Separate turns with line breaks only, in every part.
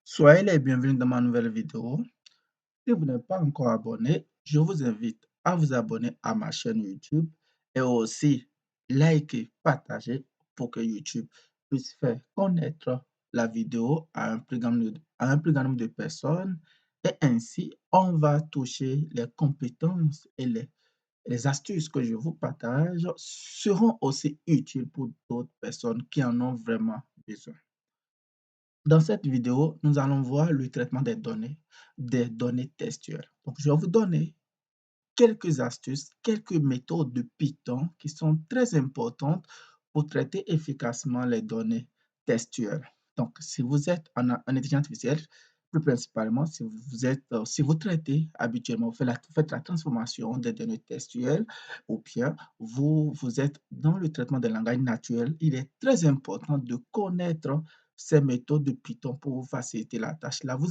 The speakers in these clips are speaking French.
Soyez les bienvenus dans ma nouvelle vidéo. Si vous n'êtes pas encore abonné, je vous invite à vous abonner à ma chaîne YouTube et aussi liker, partager pour que YouTube puisse faire connaître la vidéo à un plus grand nombre de personnes et ainsi on va toucher les compétences et les astuces que je vous partage seront aussi utiles pour d'autres personnes qui en ont vraiment besoin. Dans cette vidéo, nous allons voir le traitement des données textuelles. Donc, je vais vous donner quelques astuces, quelques méthodes de Python qui sont très importantes pour traiter efficacement les données textuelles. Donc, si vous êtes en intelligence artificielle, plus principalement, si vous traitez habituellement, faites la transformation des données textuelles, ou bien vous êtes dans le traitement des langages naturels, il est très important de connaître ces méthodes de Python pour vous faciliter la tâche. Là, vous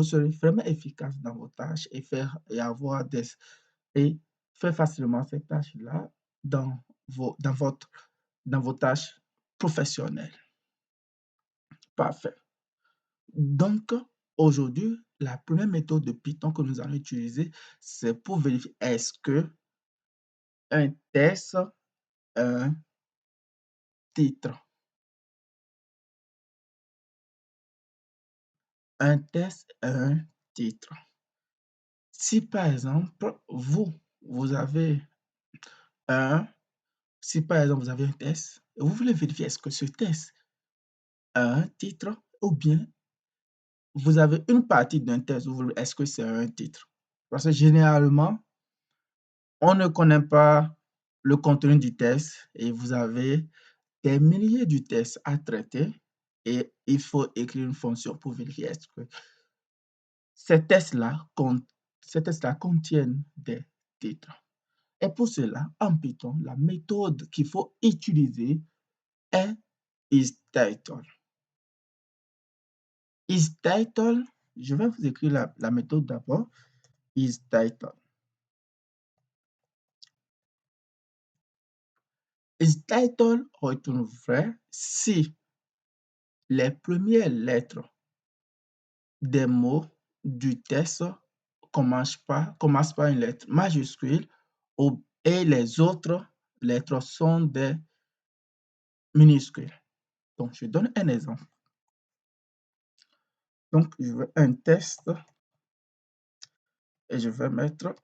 serez vraiment efficace dans vos tâches et et faire facilement ces tâches-là dans dans vos tâches professionnelles. Parfait. Donc, aujourd'hui, la première méthode de Python que nous allons utiliser, c'est pour vérifier est-ce que un test a un titre. Un test a un titre. Si par exemple, vous avez un si par exemple vous avez un test et vous voulez vérifier est-ce que ce test a un titre ou bien vous avez une partie d'un test, est-ce que c'est un titre? Parce que généralement, on ne connaît pas le contenu du test et vous avez des milliers de tests à traiter et il faut écrire une fonction pour vérifier est-ce que ces tests-là contiennent des titres. Et pour cela, en Python, la méthode qu'il faut utiliser est isTitle. IsTitle, je vais vous écrire la méthode d'abord. IsTitle. IsTitle retourne vrai si les premières lettres des mots du test commencent par une lettre majuscule et les autres lettres sont des minuscules. Donc, je donne un exemple. Donc, je veux un test et je vais mettre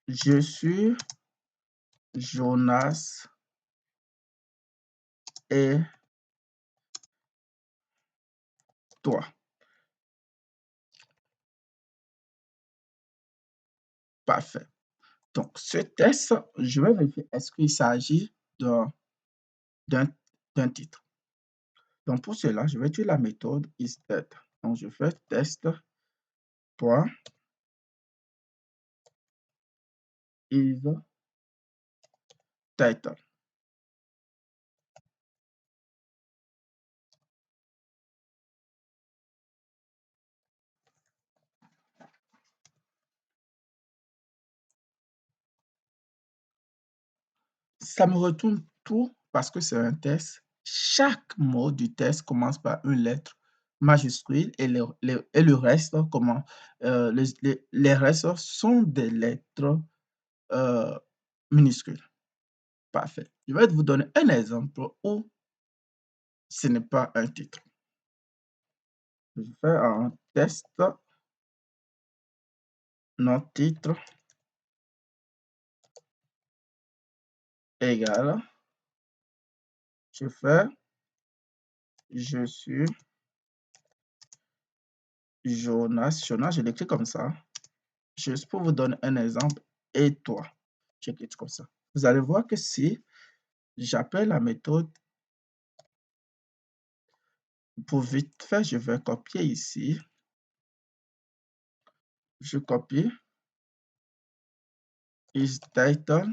je suis Jonas et toi. Parfait. Donc, ce test, je vais vérifier est-ce qu'il s'agit d'un d'un titre. Donc, pour cela, je vais utiliser la méthode isTest. Donc, je fais test point isTitle. Ça me retourne tout parce que c'est un test. Chaque mot du test commence par une lettre majuscule et le reste, les restes sont des lettres minuscules. Parfait. Je vais vous donner un exemple où ce n'est pas un titre. Je fais un test, notre titre égale, je fais, je suis Jonas, je l'écris comme ça, juste pour vous donner un exemple, et toi, j'écris comme ça. Vous allez voir que si j'appelle la méthode, pour vite fait, je vais copier ici, je copie, isTitle,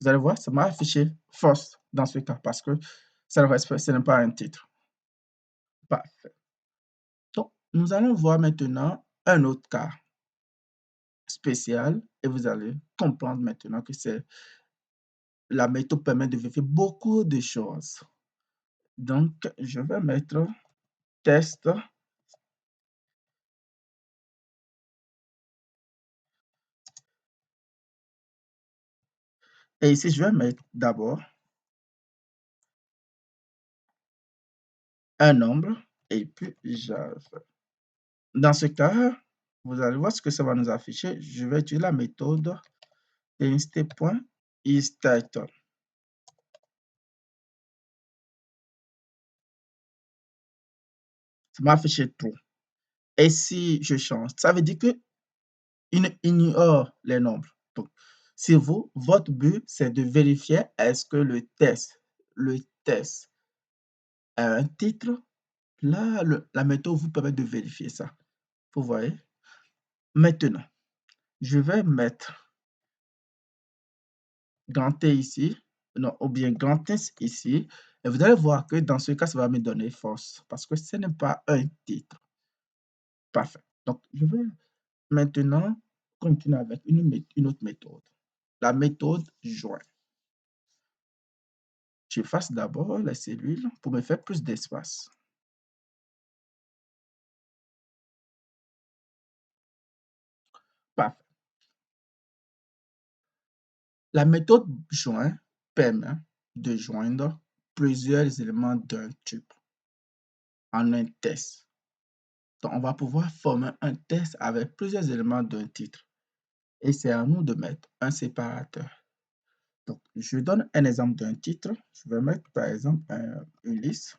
vous allez voir, ça m'a affiché false dans ce cas parce que ce n'est pas un titre. Parfait. Donc, nous allons voir maintenant un autre cas. spécial et vous allez comprendre maintenant que la méthode permet de vérifier beaucoup de choses. Donc, je vais mettre test et ici, je vais mettre d'abord un nombre et puis Java. Dans ce cas, vous allez voir ce que ça va nous afficher. Je vais utiliser la méthode tst.isTitle. Ça m'a affiché true. Et si je change, ça veut dire que il ignore les nombres. Donc, si votre but, c'est de vérifier est-ce que le test a un titre, là, la méthode vous permet de vérifier ça. Vous voyez? Maintenant, je vais mettre grand T ici, non, ou bien grand S ici, et vous allez voir que dans ce cas, ça va me donner false, parce que ce n'est pas un titre. Parfait. Donc, je vais maintenant continuer avec une autre méthode. La méthode join. J'efface d'abord les cellules pour me faire plus d'espace. Parfait. La méthode join permet de joindre plusieurs éléments d'un type en un test. Donc, on va pouvoir former un test avec plusieurs éléments d'un titre. Et c'est à nous de mettre un séparateur. Donc, je donne un exemple d'un titre. Je vais mettre par exemple une liste.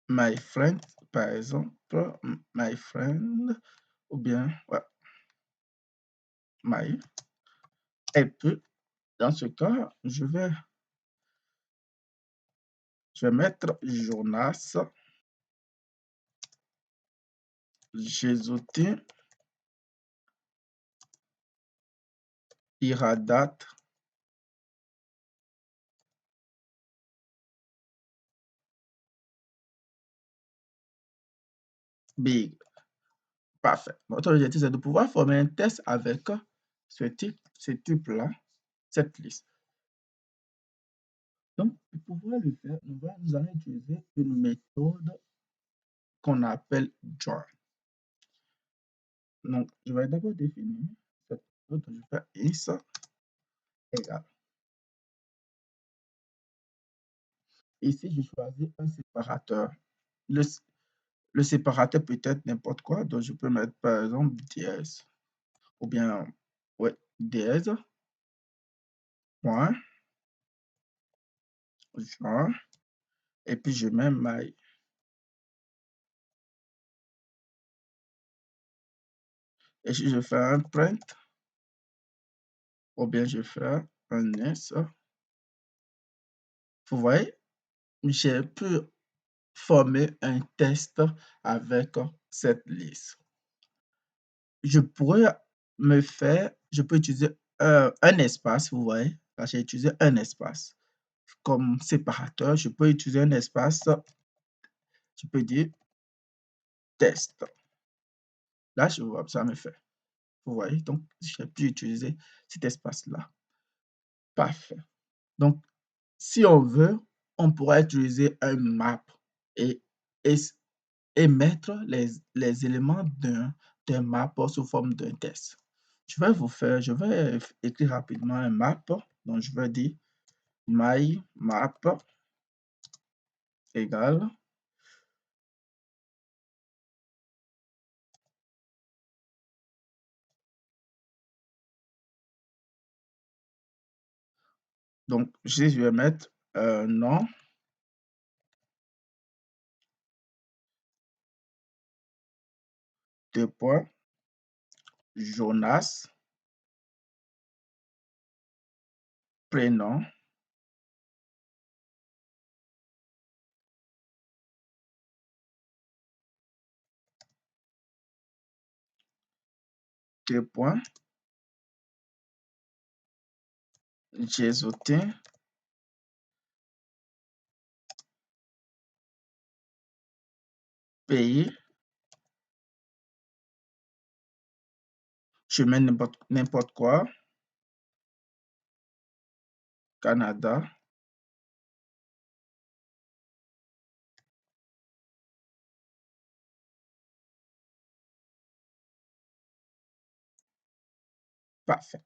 My friend, par exemple, my friend, ou bien ouais, my. Et puis, dans ce cas, je vais mettre Jonas, Jésutin, Iradat, Big. Parfait. Notre objectif, c'est de pouvoir former un test avec ce type-là, cette liste. Donc, pour pouvoir le faire, nous allons utiliser une méthode qu'on appelle join. Donc, je vais d'abord définir cette méthode. Je vais faire is égale. Ici, je choisis un séparateur. Le séparateur peut être n'importe quoi, donc je peux mettre par exemple dièse ou bien ouais, dièse, point, join, et puis je mets my. Et si je fais un print, ou bien je fais un s, vous voyez, j'ai pu former un test avec cette liste. Je pourrais je peux utiliser un espace, vous voyez, là j'ai utilisé un espace comme séparateur. Je peux utiliser un espace, je peux dire test. Là, je vois, ça me fait. Vous voyez, donc j'ai pu utiliser cet espace-là. Parfait. Donc, si on veut, on pourra utiliser un map et, et, et mettre les éléments d'un map sous forme d'un test. Je vais écrire rapidement un map. Donc, je vais dire my map égale. Donc, je vais mettre un nom, deux points, Jonas, prénom, deux points, Jésotin, pays, je mets n'importe quoi, Canada, parfait.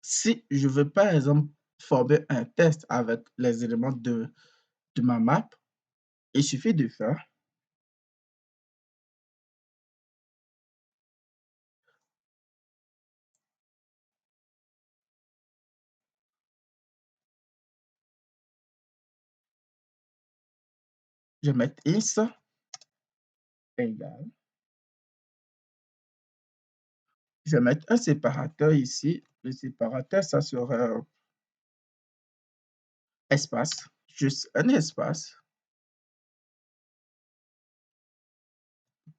Si je veux par exemple former un test avec les éléments de ma map, il suffit de faire je mets is égale, je vais mettre un séparateur ici. Le séparateur, ça sera espace, juste un espace,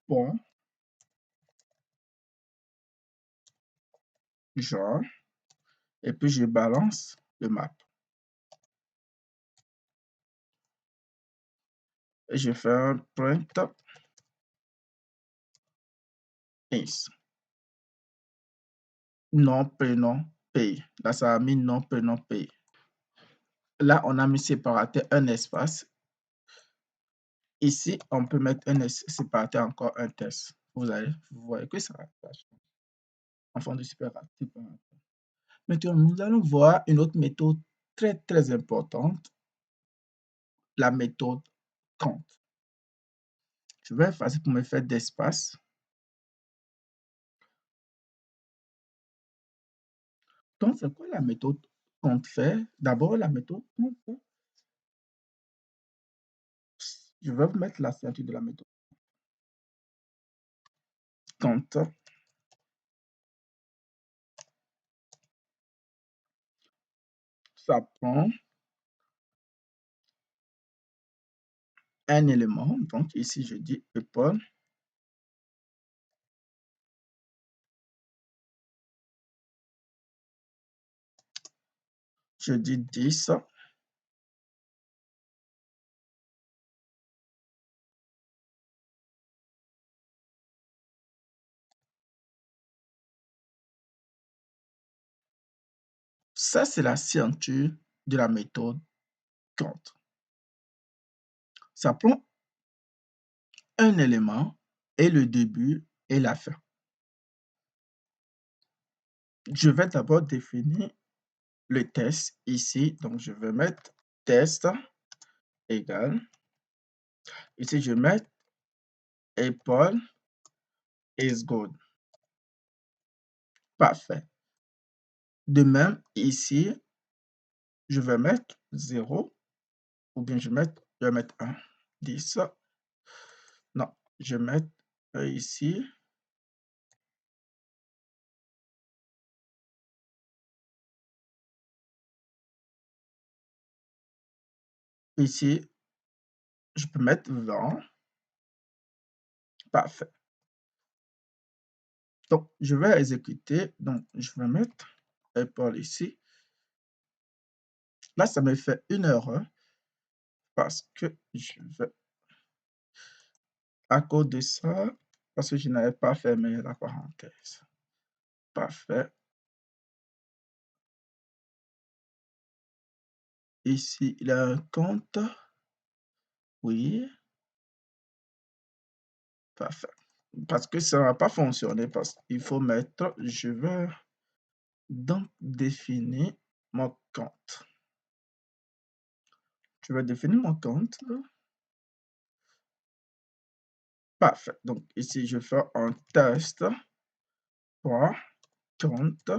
point, genre, et puis je balance le map. Et je fais un print is. Nom, prénom, pays. Là, ça a mis nom, prénom, pays. Là, on a mis séparateur, un espace. Ici, on peut mettre un séparateur, encore un test. Vous voyez que ça change en fond de séparateur. Maintenant, nous allons voir une autre méthode très, très importante, la méthode compte. Je vais effacer pour me faire d'espace. Donc, c'est quoi la méthode compte fait? D'abord, la méthode compte. Je vais vous mettre la ceinture de la méthode compte. Ça prend un élément. Donc, ici, je dis épaule. Je dis 10. Ça, c'est la ceinture de la méthode compte. Ça prend un élément et le début et la fin. Je vais d'abord définir le test ici. Donc, je vais mettre test égale. Ici, je vais mettre épaule is good. Parfait. De même, ici, je vais mettre 0 ou bien je vais mettre 1. 10. Non, je vais mettre ici. Ici, je peux mettre 20. Parfait. Donc, je vais exécuter. Donc, je vais mettre épaule ici. Là, ça me fait une erreur parce que je vais, à cause de ça, parce que je n'avais pas fermé la parenthèse. Parfait. Ici, il y a un compte. Oui. Parfait. Parce que ça ne va pas fonctionner parce qu'il faut mettre, je vais donc définir mon compte. Je vais définir mon compte. Parfait. Donc ici, je fais un test pour compte.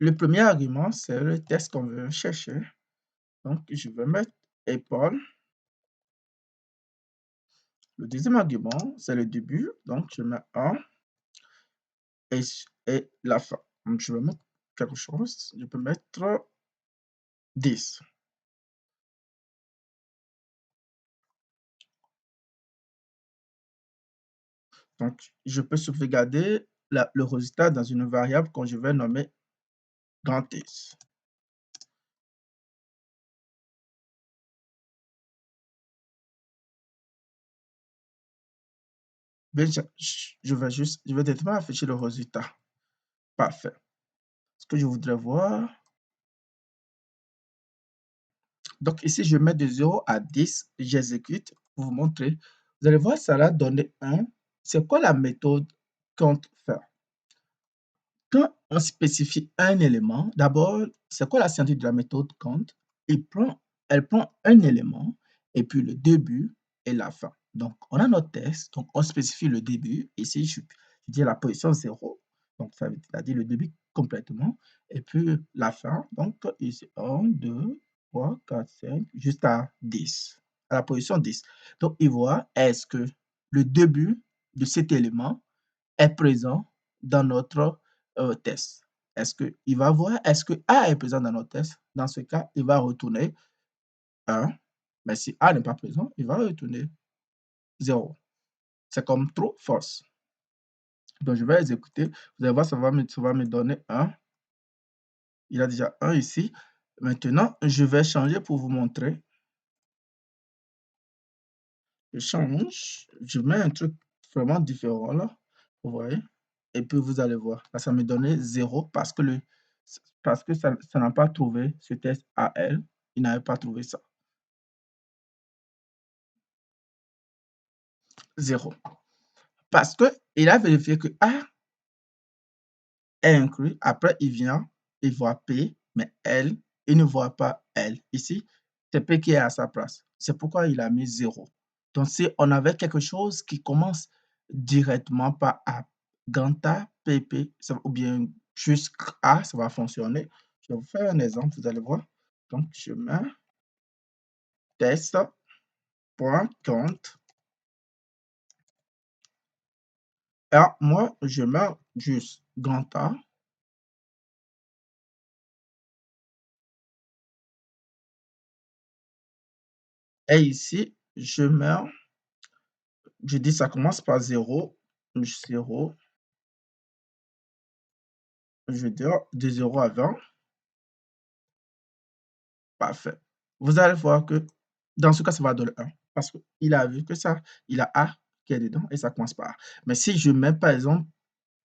Le premier argument, c'est le test qu'on veut chercher. Donc, je vais mettre épaule. Le deuxième argument, c'est le début. Donc, je mets 1 et la fin. Donc, je vais mettre quelque chose. Je peux mettre 10. Donc, je peux sauvegarder le résultat dans une variable que je vais nommer grand S. Bien, je vais directement afficher le résultat. Parfait. Ce que je voudrais voir. Donc ici, je mets de 0 à 10, j'exécute pour vous montrer. Vous allez voir, ça va donner 1. C'est quoi la méthode compte faire? Quand on spécifie un élément, d'abord, c'est quoi la scientifique de la méthode count? Elle prend un élément et puis le début et la fin. Donc, on a notre test, donc on spécifie le début. Ici, je dis la position 0, donc ça veut dire le début complètement, et puis la fin, donc ici 1, 2, 3, 4, 5, jusqu'à 10, à la position 10. Donc, il voit est-ce que le début de cet élément est présent dans notre test. Est-ce qu'il va voir, est-ce que A est présent dans notre test? Dans ce cas, il va retourner 1. Mais si A n'est pas présent, il va retourner 0. C'est comme true, false. Donc, je vais exécuter. Vous allez voir, ça va me donner 1. Il y a déjà 1 ici. Maintenant, je vais changer pour vous montrer. Je change. Je mets un truc vraiment différent là. Vous voyez? Et puis, vous allez voir. Là, ça me donnait 0 parce que ça n'a pas trouvé ce test AL. Il n'avait pas trouvé ça. 0. Parce qu'il a vérifié que A est inclus. Après, il vient, il voit P, mais L, il ne voit pas L. Ici, c'est P qui est à sa place. C'est pourquoi il a mis 0. Donc, si on avait quelque chose qui commence directement par A, grand A, PP, ou bien juste A, ça va fonctionner. Je vais vous faire un exemple, vous allez voir. Donc, je mets test.count. Alors, moi, je mets juste grand A. Et ici, je dis ça commence par 0, 0, je vais dire de 0 à 20. Parfait. Vous allez voir que dans ce cas, ça va donner 1 parce qu'il a vu que ça, il a A qui est dedans et ça commence par A. Mais si je mets par exemple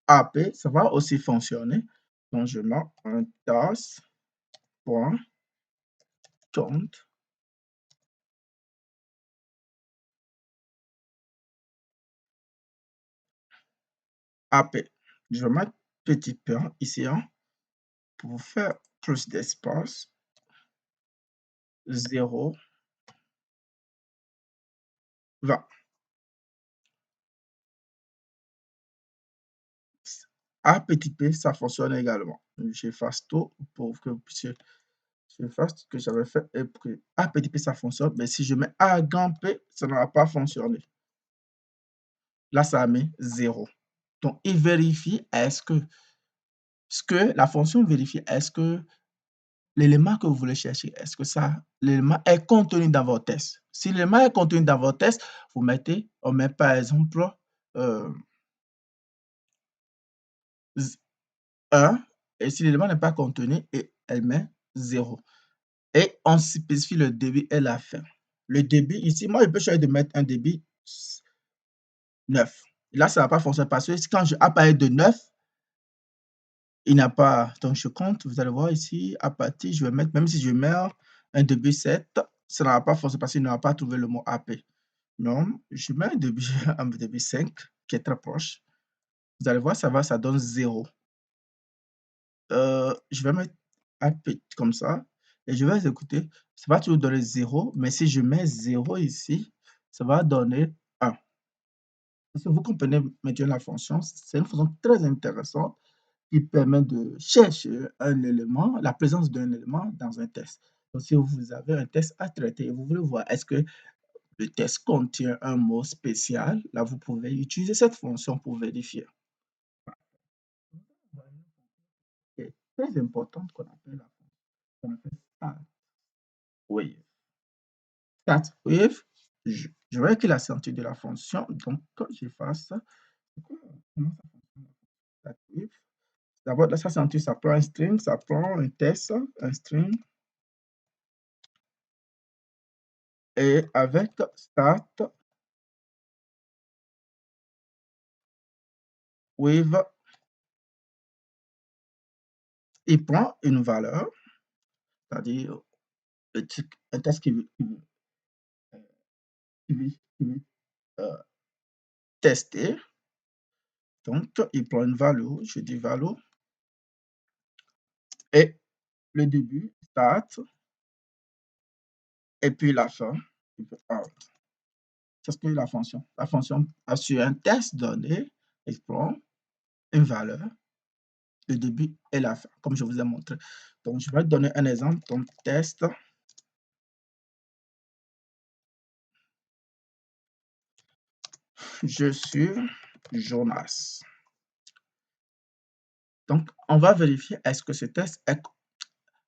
AP, ça va aussi fonctionner. Donc, je mets un task.count AP. Je vais mettre petit p ici pour faire plus d'espace. 0, 20. A petit p, ça fonctionne également. J'efface tout pour que vous puissiez. J'efface ce que j'avais fait et pour que A petit p, ça fonctionne. Mais si je mets A grand P, ça ne va pas fonctionner. Là, ça a mis 0. Donc, il vérifie la fonction vérifie est-ce que l'élément que vous voulez chercher, est-ce que l'élément est contenu dans votre test. Si l'élément est contenu dans votre test, on met par exemple 1, et si l'élément n'est pas contenu, elle met 0. Et on spécifie le débit et la fin. Le débit, ici, moi, je peux choisir de mettre un débit 9. Là, ça ne va pas fonctionner parce que quand je appareille de 9, il n'a pas. Donc, je compte, vous allez voir ici, à partir, je vais mettre, même si je mets un débit 7, ça ne va pas fonctionner parce qu'il ne va pas trouver le mot AP. Non, je mets un débit 5 qui est très proche. Vous allez voir, ça donne 0. Je vais mettre un petit comme ça et je vais exécuter. Ça va toujours donner 0, mais si je mets 0 ici, ça va donner 1. Parce que vous comprenez maintenant la fonction, c'est une fonction très intéressante qui permet de chercher un élément, la présence d'un élément dans un test. Donc, si vous avez un test à traiter et vous voulez voir est-ce que le test contient un mot spécial, là, vous pouvez utiliser cette fonction pour vérifier. C'est très important qu'on appelle la fonction start with. Start with, je vais écrire la sortie de la fonction. Donc, quand j'efface ça, comment ça fonctionne? Start with, D'abord, là, ça, ça prend un string, ça prend un test, un string. Et avec start with, il prend une valeur, c'est-à-dire un test qui veut tester. Donc, il prend une valeur, je dis valeur, et le début, start, et puis la fin, out. C'est ce que la fonction. La fonction, sur un test donné, elle prend une valeur, le début et la fin, comme je vous ai montré. Donc, je vais donner un exemple. Donc, test, je suis Jonas. Donc, on va vérifier est-ce que ce test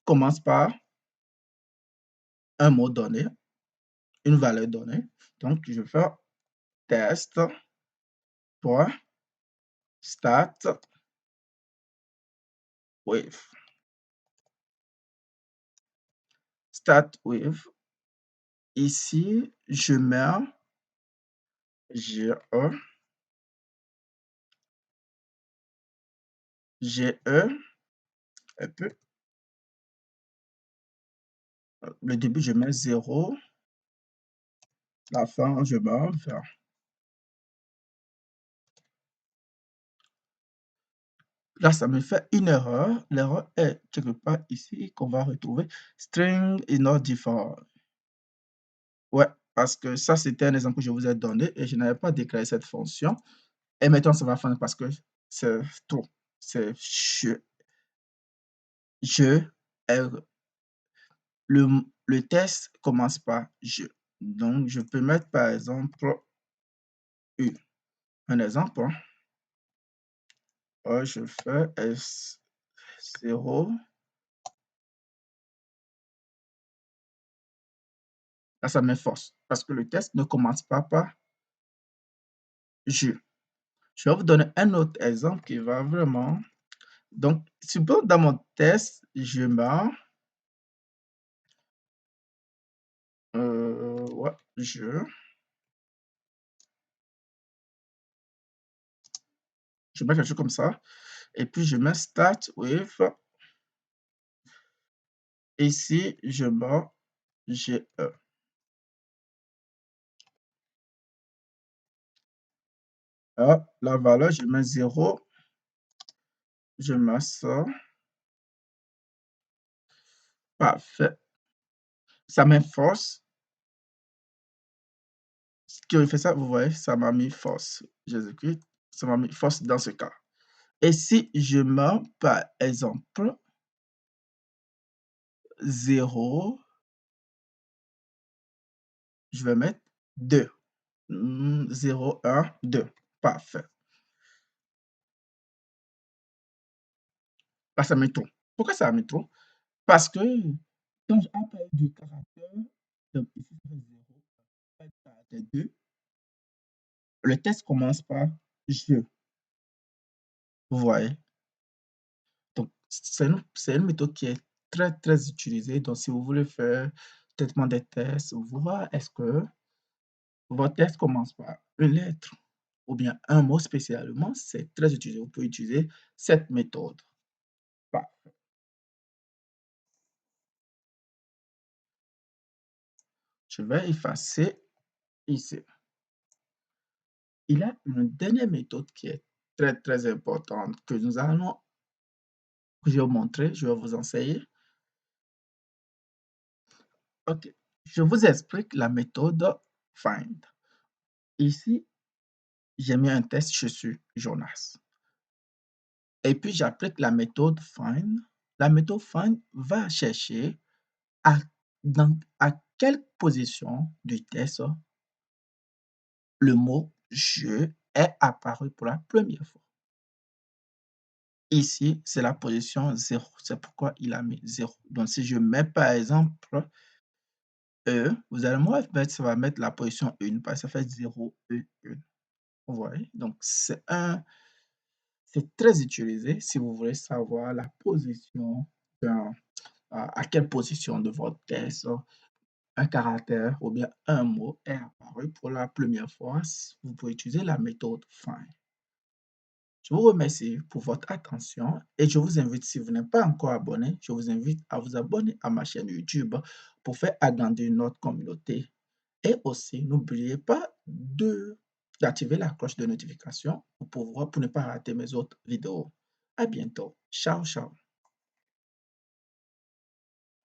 commence par un mot donné, une valeur donnée. Donc, je fais test point start with. Start with. Ici, je mets GE, et puis le début, je mets 0, la fin, je mets 20. Là, ça me fait une erreur. L'erreur est quelque part ici qu'on va retrouver. String is not defined. Ouais, parce que ça, c'était un exemple que je vous ai donné et je n'avais pas déclaré cette fonction. Et maintenant, ça va faire parce que c'est trop. C'est je, R. Le test commence par je. Donc, je peux mettre par exemple U. Un exemple, je fais S0. Là, ça m'efforce parce que le test ne commence pas par je. Je vais vous donner un autre exemple qui va vraiment. Donc, suppose dans mon test, je mets, ouais, je mets quelque chose comme ça. Et puis, je mets start with. Ici, je mets GE. Ah, la valeur, je mets 0. Je mets ça. Parfait. Ça m'enforce. Ce qui fait ça, vous voyez, ça m'a mis force. J'exécute. Ça m'a mis force dans ce cas. Et si je mets, par exemple, 0, je vais mettre 2. 0, 1, 2. Parfait. Là, ça met trop. Pourquoi ça met trop? Parce que quand je parle du caractère, donc ici, ça fait 0, caractère 2, le test commence par je. Vous voyez? Donc, c'est une méthode qui est très, très utilisée. Donc, si vous voulez faire traitement des tests, voir est-ce que votre test commence par une lettre ou bien un mot spécialement, c'est très utilisé. Vous pouvez utiliser cette méthode. Parfait. Je vais effacer ici. Il y a une dernière méthode qui est très, très importante que je vais vous montrer, je vais vous enseigner. OK. Je vous explique la méthode find. Ici, j'ai mis un test, je suis Jonas. Et puis, j'applique la méthode find. La méthode find va chercher à quelle position du test le mot je est apparu pour la première fois. Ici, c'est la position 0. C'est pourquoi il a mis 0. Donc, si je mets par exemple E, vous allez voir, ça va mettre la position 1 parce que ça fait 0, E, 1. Vous voyez? Donc, c'est C'est très utilisé si vous voulez savoir la position d'un à quelle position de votre texte un caractère ou bien un mot est apparu pour la première fois. Vous pouvez utiliser la méthode find. Je vous remercie pour votre attention et je vous invite, si vous n'êtes pas encore abonné, je vous invite à vous abonner à ma chaîne YouTube pour faire agrandir notre communauté. Et aussi, n'oubliez pas d'activer la cloche de notification pour ne pas rater mes autres vidéos. À bientôt. Ciao, ciao.